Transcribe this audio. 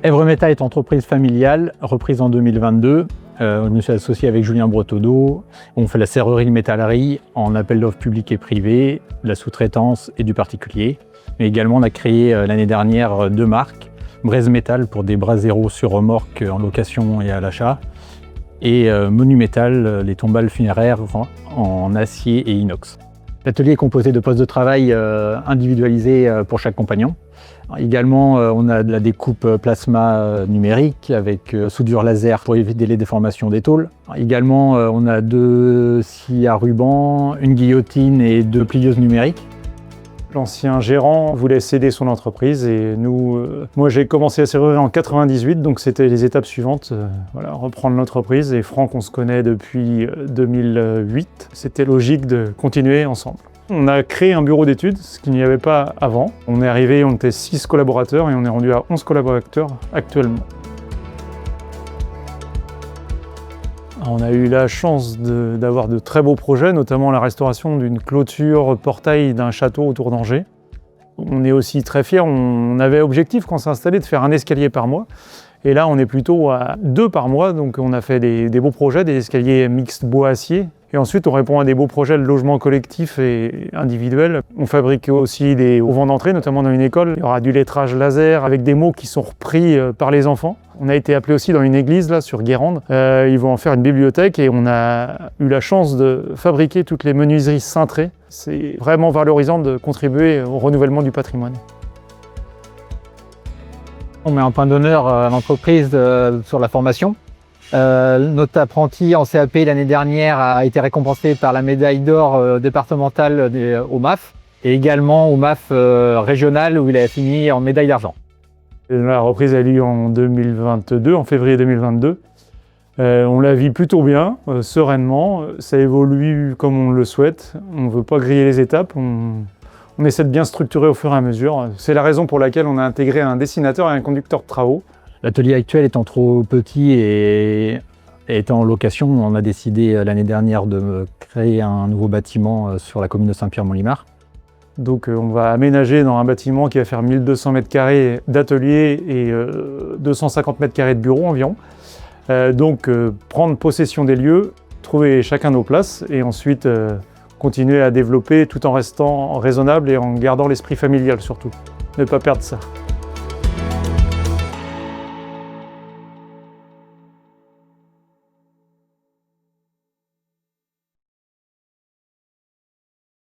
Evreméta est entreprise familiale, reprise en 2022. Je me suis associé avec Julien Breteau. On fait la serrerie-métallerie en appel d'offres public et privé, de la sous-traitance et du particulier. Mais également, on a créé l'année dernière 2 marques. Braise Métal pour des bras zéro sur remorque en location et à l'achat. Et Menu Métal, les tombales funéraires en acier et inox. L'atelier est composé de postes de travail individualisés pour chaque compagnon. Également, on a de la découpe plasma numérique avec soudure laser pour éviter les déformations des tôles. Également, on a 2 scies à ruban, une guillotine et 2 plieuses numériques. L'ancien gérant voulait céder son entreprise et moi j'ai commencé à serrurer en 98, donc c'était les étapes suivantes, reprendre l'entreprise. Et Franck, on se connaît depuis 2008, c'était logique de continuer ensemble. On a créé un bureau d'études, ce qu'il n'y avait pas avant. On est arrivé, on était 6 collaborateurs et on est rendu à 11 collaborateurs actuellement. On a eu la chance d'avoir de très beaux projets, notamment la restauration d'une clôture portail d'un château autour d'Angers. On est aussi très fiers, on avait objectif quand on s'est installé de faire un escalier par mois. Et là, on est plutôt à 2 par mois, donc on a fait des beaux projets, des escaliers mixtes bois-acier. Et ensuite, on répond à des beaux projets de logement collectif et individuel. On fabrique aussi des auvents d'entrée, notamment dans une école. Il y aura du lettrage laser avec des mots qui sont repris par les enfants. On a été appelé aussi dans une église, là, sur Guérande. Ils vont en faire une bibliothèque et on a eu la chance de fabriquer toutes les menuiseries cintrées. C'est vraiment valorisant de contribuer au renouvellement du patrimoine. On met un point d'honneur à l'entreprise sur la formation. Notre apprenti en CAP l'année dernière a été récompensé par la médaille d'or départementale au MAF et également au MAF régional où il a fini en médaille d'argent. La reprise a lieu en 2022, en février 2022. On la vit plutôt bien, sereinement. Ça évolue comme on le souhaite. On ne veut pas griller les étapes. On essaie de bien structurer au fur et à mesure. C'est la raison pour laquelle on a intégré un dessinateur et un conducteur de travaux. L'atelier actuel étant trop petit et étant en location, on a décidé l'année dernière de créer un nouveau bâtiment sur la commune de Saint-Pierre-Montlimar. Donc on va aménager dans un bâtiment qui va faire 1200 m² d'atelier et 250 m² de bureau environ. Prendre possession des lieux, trouver chacun nos places et ensuite continuer à développer tout en restant raisonnable et en gardant l'esprit familial surtout. Ne pas perdre ça.